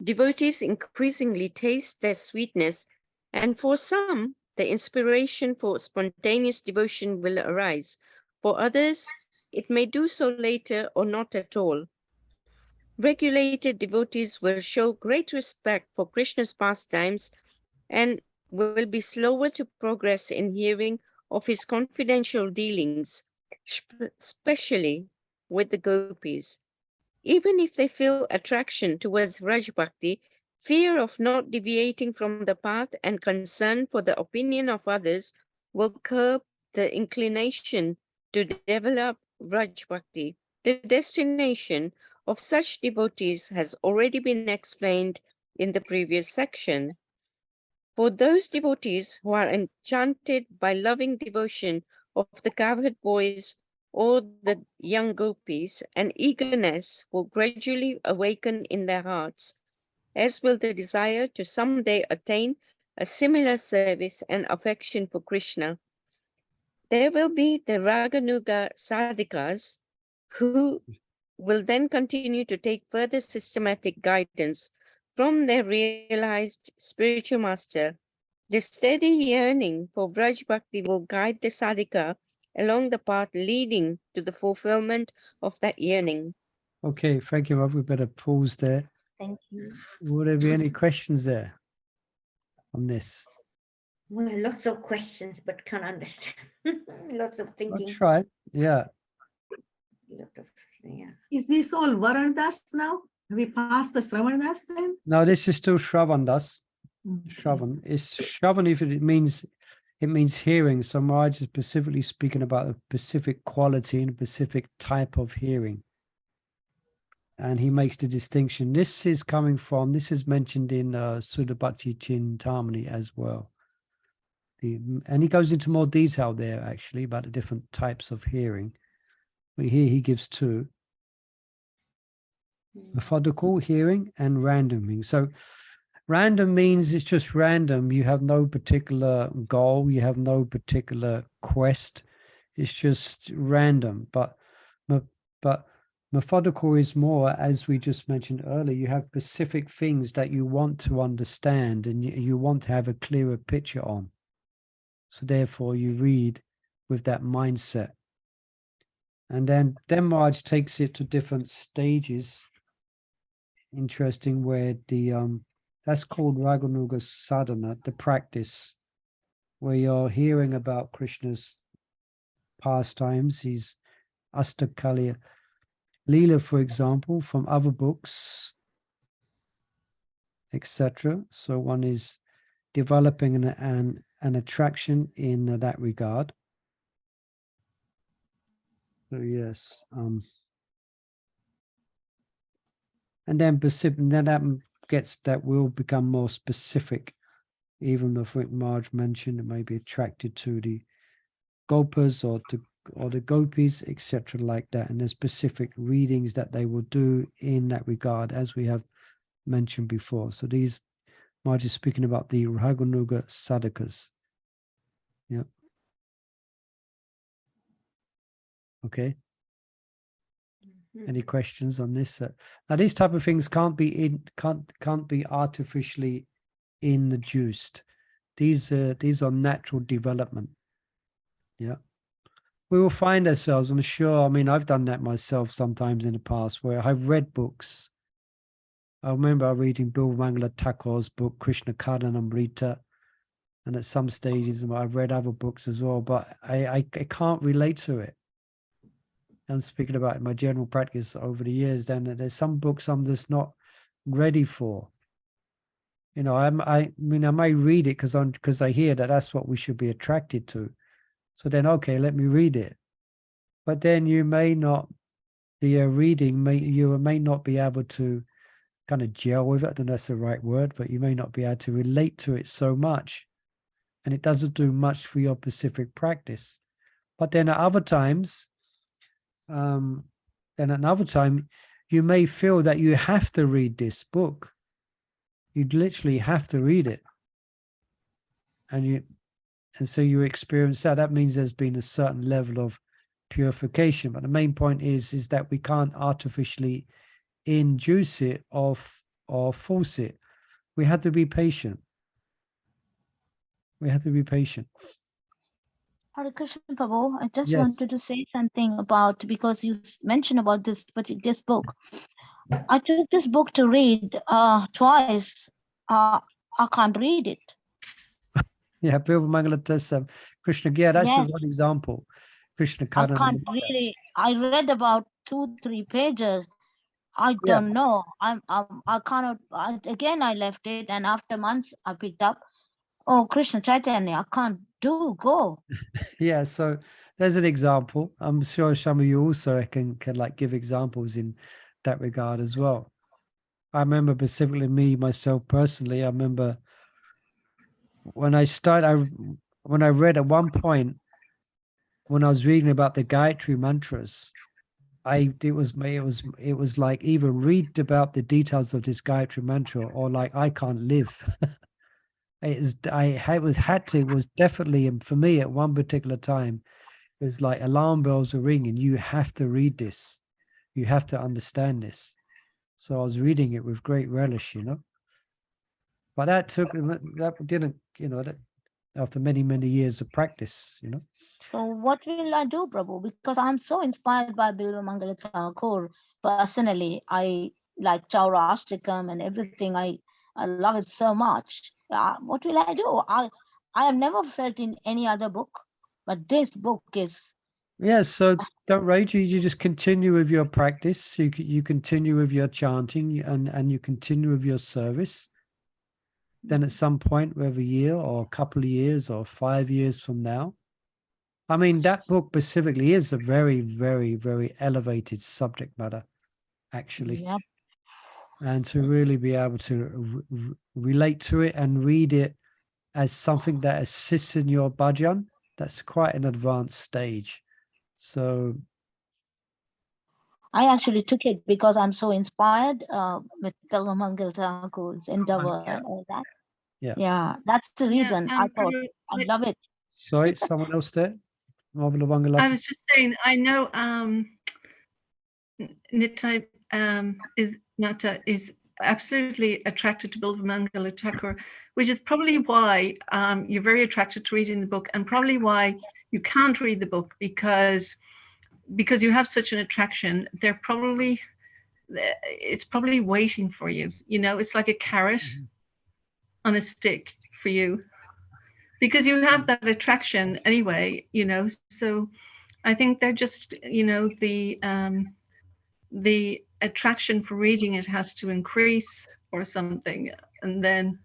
devotees increasingly taste their sweetness, and for some, the inspiration for spontaneous devotion will arise. For others, it may do so later or not at all. Regulated devotees will show great respect for Krishna's pastimes and will be slower to progress in hearing of his confidential dealings, especially with the gopis. Even if they feel attraction towards Vraj Bhakti, fear of not deviating from the path and concern for the opinion of others will curb the inclination to develop Vraj Bhakti. The destination of such devotees has already been explained in the previous section. For those devotees who are enchanted by loving devotion of the cowherd boys or the young gopis, an eagerness will gradually awaken in their hearts, as will the desire to someday attain a similar service and affection for Krishna. There will be the Raganuga sadhakas who will then continue to take further systematic guidance from their realized spiritual master. The steady yearning for Vraj Bhakti will guide the sadhaka along the path leading to the fulfillment of that yearning. Okay, thank you, Rav. We better pause there. Thank you. Will there be any questions there on this? Well, lots of questions, but can't understand. Lots of I'll thinking. try. Yeah. Yeah. Is this all Varandas now? Have we passed the Sravana-dasa then? No, this is still Shravan-das. Okay. Shravan. It's Shravan if it means hearing. So Maharaj is specifically speaking about a specific quality and a specific type of hearing. And he makes the distinction. This is mentioned in Sudha Bhakti Chintamani as well. And he goes into more detail there actually about the different types of hearing. But here he gives two: methodical hearing and random hearing. So random means it's just random. You have no particular goal. You have no particular quest. It's just random. But methodical is more, as we just mentioned earlier, you have specific things that you want to understand and you want to have a clearer picture on. So therefore you read with that mindset. And then Maharaj takes it to different stages. Interesting, where that's called Raganuga sadhana, the practice, where you're hearing about Krishna's pastimes, his Astakaliya Leela, for example, from other books, etc. So one is developing an attraction in that regard. So yes, and then that will become more specific. Even though Maharaj mentioned it may be attracted to the gopas or the gopis, etc., like that, and there's specific readings that they will do in that regard, as we have mentioned before. So these Maharaj is speaking about the Raganuga sadhakas. Yeah. Okay. Any questions on this? Now, these type of things can't be artificially induced. These are natural development. Yeah. We will find ourselves, I'm sure. I mean, I've done that myself sometimes in the past, where I've read books. I remember reading Bilvamangala Thakur's book, Krishna Kardanamrita, and at some stages I've read other books as well, but I can't relate to it. I'm speaking about my general practice over the years. Then there's some books I'm just not ready for. You know, I mean, I may read it because I hear that that's what we should be attracted to. So then, okay, let me read it. But then you may not, you may not be able to kind of gel with it. I don't know if that's the right word, but you may not be able to relate to it so much. And it doesn't do much for your specific practice. But then at other times, you may feel that you have to read this book. You'd literally have to read it. And so you experience that. That means there's been a certain level of purification. But the main point is that we can't artificially induce it or force it. We have to be patient. We have to be patient. Hare Krishna Prabhu, I just Yes. wanted to say something about, because you mentioned about this book. I took this book to read twice. I can't read it. Yeah, Bilvamangala Thakur, Krishna. Yeah, that's Yes. one example. Krishna I Kardanamrita. can't really. I read about 2-3 pages. I Yeah. don't know. I cannot. Again, I left it, and after months, I picked up. Oh, Krishna Chaitanya, I can't go. Yeah, so there's an example. I'm sure some of you also can like give examples in that regard as well. I remember specifically myself personally, I remember when I read at one point, when I was reading about the Gayatri mantras, it was like either read about the details of this Gayatri mantra or like I can't live. It was definitely, and for me at one particular time, it was like alarm bells were ringing. You have to read this. You have to understand this. So I was reading it with great relish, But that didn't, that after many, many years of practice, So what will I do, Prabhu? Because I'm so inspired by Bilva Mangala Thakur. Personally, I like Chaurashtikam and everything. I love it so much. What will I do? I have never felt in any other book, but this book is. Yeah, so don't rage. You just continue with your practice. You continue with your chanting and you continue with your service. Then at some point, whether a year or a couple of years or 5 years from now, I mean, that book specifically is a very, very, very elevated subject matter, actually. Yep. And to really be able to relate to it and read it as something that assists in your bhajan, that's quite an advanced stage. So I actually took it because I'm so inspired with Bilva Mangala Thakur's endeavor and all that. Yeah, that's the reason I thought I love it. Sorry, someone else there? I was just saying, I know Nitai Nata is absolutely attracted to Bilva Mangala Thakur, which is probably why you're very attracted to reading the book, and probably why you can't read the book because you have such an attraction. It's probably waiting for you. It's like a carrot on a stick for you, because you have that attraction anyway. So I think they're just the attraction for reading it has to increase or something, and then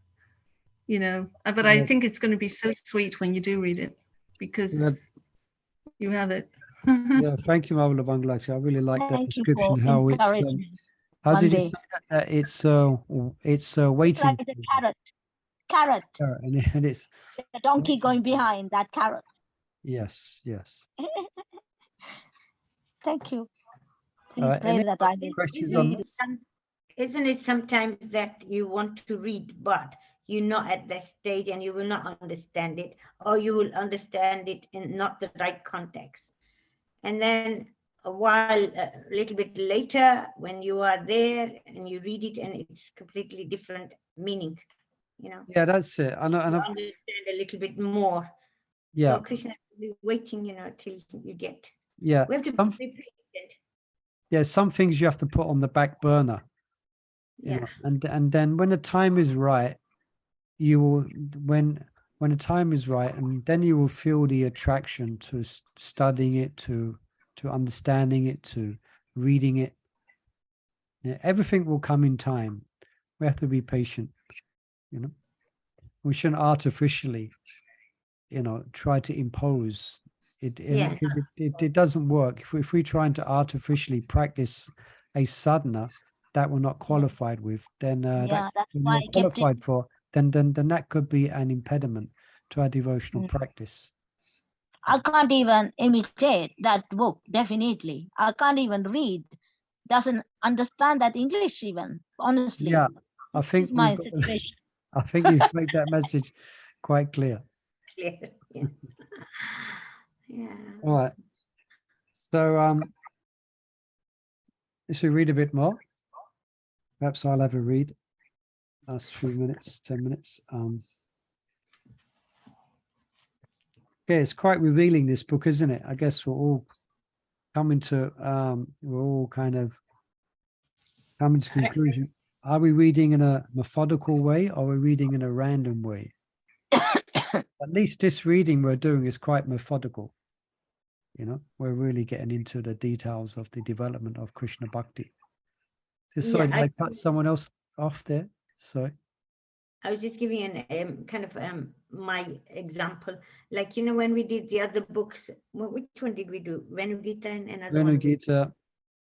but I think it's going to be so sweet when you do read it, because you have it. Yeah, thank you, Mavla Bangladesh. I really like that description. How it's how did you say that? It's waiting. It's like the carrot. And it's the donkey going behind that carrot. Yes. Thank you. Please pray that I will questions on this? Isn't it sometimes that you want to read, but you're not at that stage and you will not understand it, or you will understand it in not the right context? And then a little bit later, when you are there and you read it and it's completely different meaning, Yeah, that's it. I know. You understand a little bit more. Yeah. So Krishna will be waiting, till you get. Yeah. We have to be patient. Yeah, some things you have to put on the back burner. Yeah. And then when the time is right, you will when the time is right, and then you will feel the attraction to studying it, to understanding it, to reading it. Yeah, everything will come in time. We have to be patient. We shouldn't artificially, try to impose it. Because it doesn't work. If we're trying to artificially practice a sadhana that we're not qualified with, then that we're not qualified for, then that could be an impediment to our devotional practice. I can't even imitate that book, definitely. I can't even read, doesn't understand that English even, honestly. Yeah, I think my situation. I think you've made that message quite clear. Yeah. Yeah. All right. So should we read a bit more? Perhaps I'll have a read. Last few minutes, 10 minutes. Okay, it's quite revealing, this book, isn't it? I guess we're all coming to conclusion. Are we reading in a methodical way, or are we reading in a random way? At least this reading we're doing is quite methodical. We're really getting into the details of the development of Krishna Bhakti. Sorry, did I cut someone else off there? Sorry. I was just giving an kind of my example. Like, when we did the other books, which one did we do? Venugita and another one? Venugita,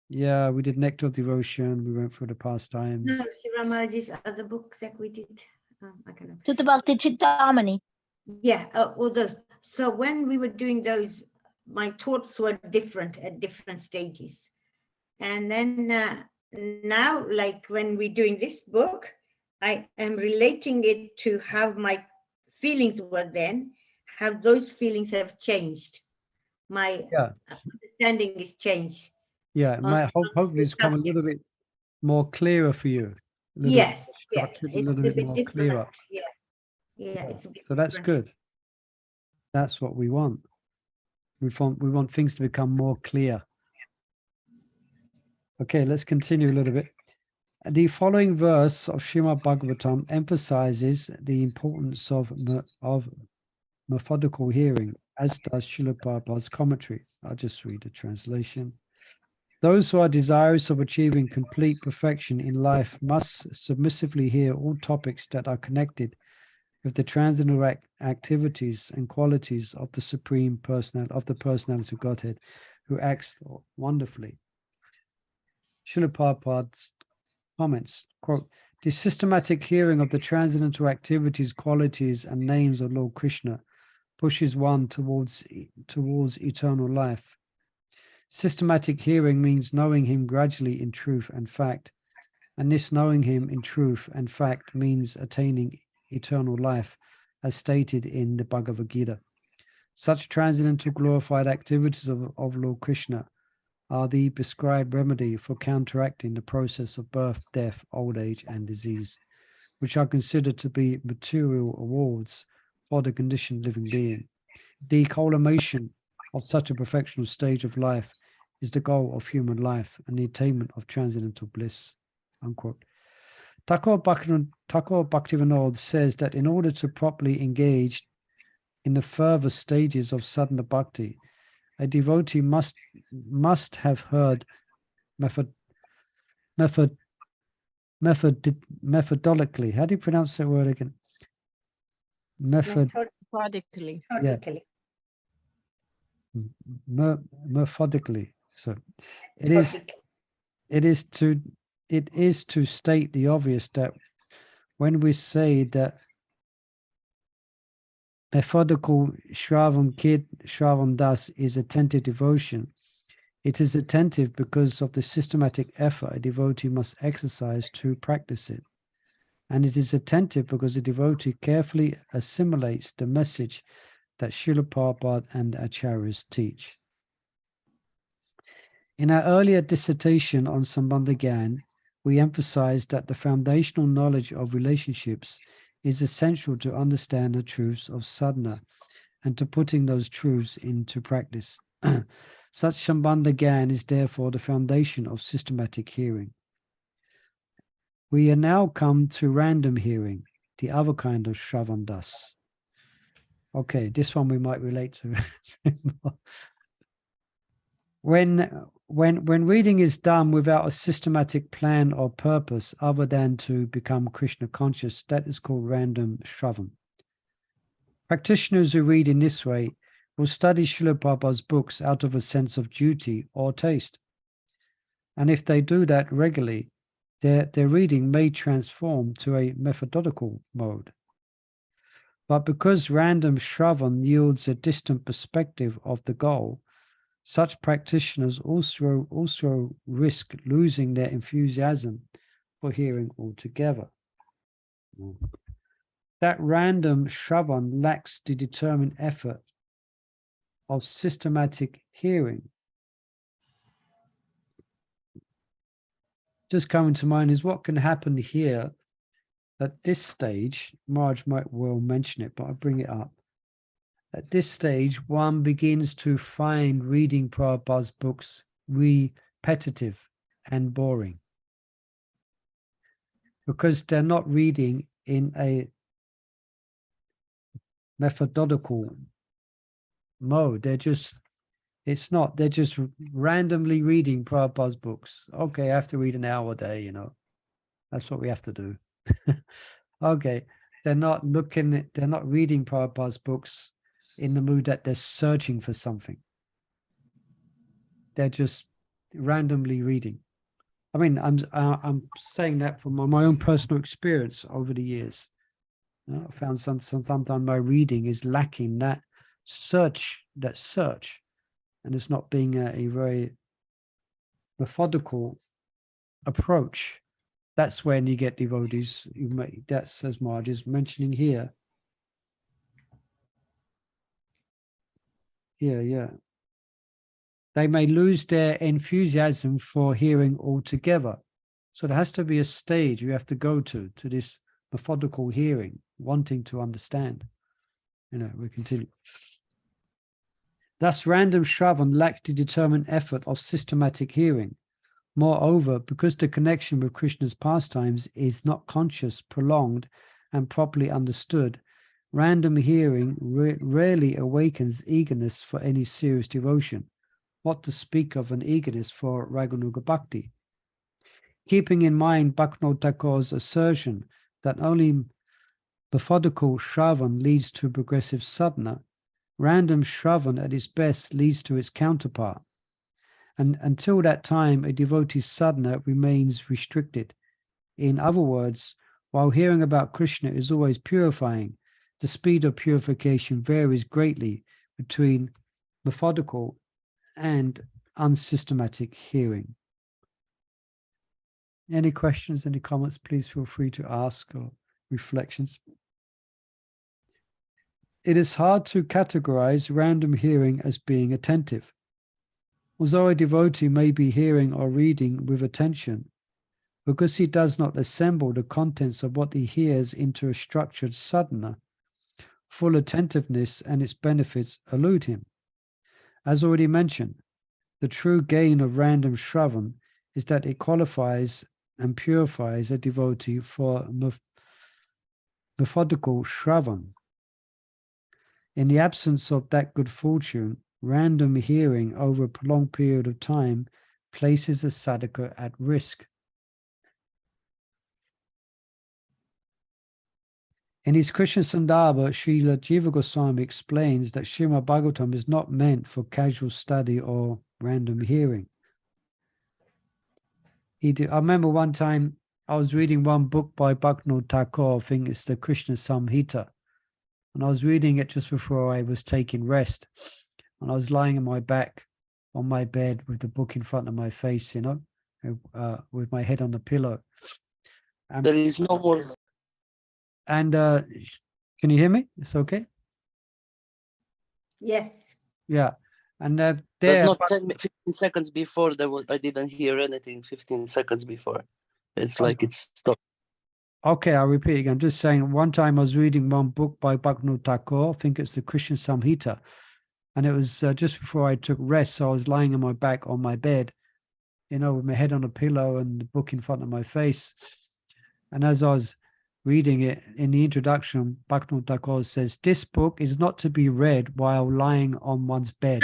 Yeah, we did Nectar of Devotion. We went through the pastimes. No, Shiramaji's other books that we did. I can remember. Sutta Bhakti Chintamani. Yeah, all those. So when we were doing those, my thoughts were different at different stages. And then now, like when we're doing this book, I am relating it to how my feelings were then, how those feelings have changed. My understanding is changed. Yeah, it might hopefully it's come a little bit more clearer for you. Yes, yes, a it's little a bit bit more different. clearer. Yeah, yeah, it's a bit So that's different. good. That's what we want. We want things to become more clear. Okay, let's continue a little bit. The following verse of Srimad Bhagavatam emphasizes the importance of methodical hearing, as does Srila Prabhupada's commentary. I'll just read the translation. Those who are desirous of achieving complete perfection in life must submissively hear all topics that are connected with the transcendental activities and qualities of the Supreme Personality of the Personality of Godhead, who acts wonderfully. Srila Prabhupada's comments, quote, the systematic hearing of the transcendental activities, qualities, and names of Lord Krishna pushes one towards eternal life. Systematic hearing means knowing him gradually in truth and fact, and this knowing him in truth and fact means attaining eternal life, as stated in the Bhagavad Gita. Such transcendental glorified activities of Lord Krishna are the prescribed remedy for counteracting the process of birth, death, old age, and disease, which are considered to be material awards for the conditioned living being. The culmination of such a perfectional stage of life is the goal of human life and the attainment of transcendental bliss. Unquote. Thakur Bhaktivinoda says that in order to properly engage in the further stages of sadhana bhakti, a devotee must have heard methodically. How do you pronounce that word again? Methodically. Yeah. Methodically. So it is to state the obvious that when we say that methodical sravana-dasa is attentive devotion, it is attentive because of the systematic effort a devotee must exercise to practice it. And it is attentive because the devotee carefully assimilates the message that Srila Prabhupada and the Acharyas teach. In our earlier dissertation on Sambandha Gyan, we emphasized that the foundational knowledge of relationships is essential to understand the truths of sadhana and to putting those truths into practice. Such Sambandha Gyan is therefore the foundation of systematic hearing. We are now come to random hearing, the other kind of sravana-dasa. Okay, this one we might relate to. When reading is done without a systematic plan or purpose other than to become Krishna conscious, that is called random shravan. Practitioners who read in this way will study Srila Prabhupada's books out of a sense of duty or taste. And if they do that regularly, their reading may transform to a methodical mode. But because random shravan yields a distant perspective of the goal, such practitioners also risk losing their enthusiasm for hearing altogether. That random shravan lacks the determined effort of systematic hearing. Just coming to mind is what can happen here at this stage. Marge might well mention it, but I'll bring it up. At this stage, one begins to find reading Prabhupada's books repetitive and boring because they're not reading in a methodical mode. They're just randomly reading Prabhupada's books. Okay, I have to read an hour a day, That's what we have to do. Okay, they're not reading Prabhupada's books in the mood that they're searching for something. They're just randomly reading. I mean, I'm saying that from my own personal experience over the years. I found sometimes my reading is lacking that search, and it's not being a very methodical approach. That's when you get devotees. That's as Marge is mentioning here. Yeah. They may lose their enthusiasm for hearing altogether. So there has to be a stage you have to go to this methodical hearing, wanting to understand. We continue. Thus, random shravan lacks the determined effort of systematic hearing. Moreover, because the connection with Krishna's pastimes is not conscious, prolonged, and properly understood, random hearing rarely awakens eagerness for any serious devotion. What to speak of an eagerness for Raganuga Bhakti? Keeping in mind Bhaktivinoda Thakur's assertion that only methodical shravan leads to progressive sadhana, random shravan at its best leads to its counterpart. And until that time, a devotee's sadhana remains restricted. In other words, while hearing about Krishna is always purifying, the speed of purification varies greatly between methodical and unsystematic hearing. Any questions, any comments, please feel free to ask, or reflections. It is hard to categorize random hearing as being attentive. Although a devotee may be hearing or reading with attention, because he does not assemble the contents of what he hears into a structured sadhana, full attentiveness and its benefits elude him. As already mentioned, the true gain of random shravan is that it qualifies and purifies a devotee for methodical shravan. In the absence of that good fortune, random hearing over a prolonged period of time places the sadhaka at risk. In his Krishna Sandarbha, Srila Jiva Goswami explains that Srimad Bhagavatam is not meant for casual study or random hearing. I remember one time I was reading one book by Bhaktivinoda Thakur, I think it's the Krishna Samhita, and I was reading it just before I was taking rest, and I was lying on my back on my bed with the book in front of my face, with my head on the pillow. And, there is no more. And can you hear me? It's okay? Yes. Yeah. And But not 10, 15 seconds before, I didn't hear anything 15 seconds before. It's like it's stopped. Okay, I'll repeat again. Just saying, one time I was reading one book by Bhaktivinoda Thakur, I think it's the Krishna Samhita, and it was just before I took rest, so I was lying on my back on my bed, with my head on a pillow and the book in front of my face. And as I was reading it, in the introduction, Bhaktivinoda Thakur says, this book is not to be read while lying on one's bed.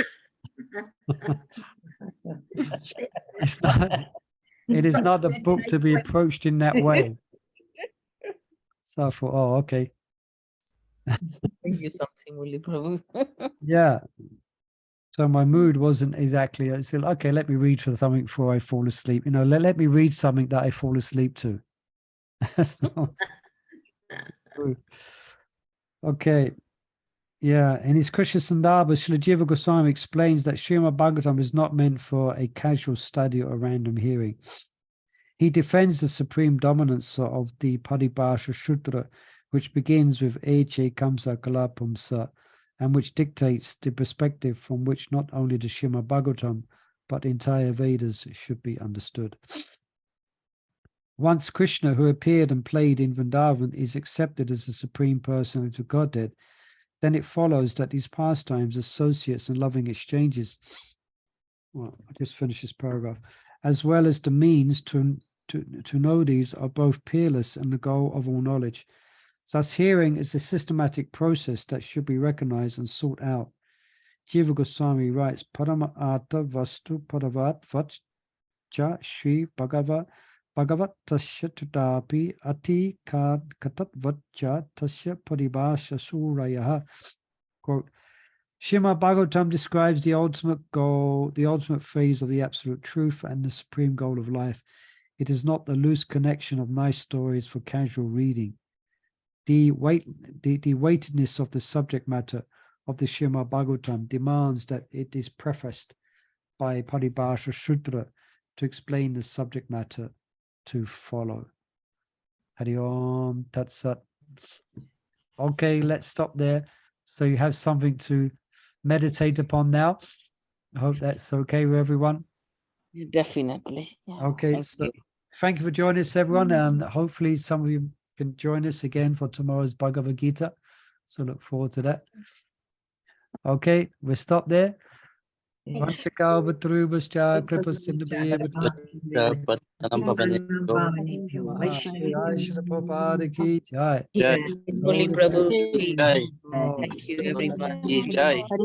It is not the book to be approached in that way. So I thought, oh, okay. Thank you something, Murli Prabhu. Yeah. So my mood wasn't exactly, I said, okay, let me read for something before I fall asleep. Let me read something that I fall asleep to. That's not true. Okay. Yeah. In his Krishna Sandarbha, Srila Jiva Goswami explains that Srimad Bhagavatam is not meant for a casual study or random hearing. He defends the supreme dominance of the Paribhasha Shudra, which begins with Eche Kamsa Kalapamsa, and which dictates the perspective from which not only the Srimad Bhagavatam, but the entire Vedas should be understood. Once Krishna, who appeared and played in Vrindavan, is accepted as the Supreme Personality of Godhead, then it follows that these pastimes, associates, and loving exchanges, well, I just finished this paragraph, as well as the means to know these are both peerless and the goal of all knowledge. Thus, hearing is a systematic process that should be recognized and sought out. Jiva Goswami writes, Parama Artha Vastu Padavat Vacha Shri Bhagavat Tasya Tadapi Ati Katat Vacha Tasya Paribhasha Surayaha. Quote, Srimad Bhagavatam describes the ultimate goal, the ultimate phase of the absolute truth and the supreme goal of life. It is not the loose connection of nice stories for casual reading. The weightedness of the subject matter of the Srimad Bhagavatam demands that it is prefaced by Paribhasha Sutra to explain the subject matter to follow. Hari Om Tat Sat. Okay, let's stop there. So you have something to meditate upon now. I hope that's okay with everyone. Definitely. Yeah, Okay, so thank you for joining us, everyone, and hopefully some of you can join us again for tomorrow's Bhagavad Gita. So look forward to that. Okay, we'll stop there. It's only Prabhu. Thank you, everyone.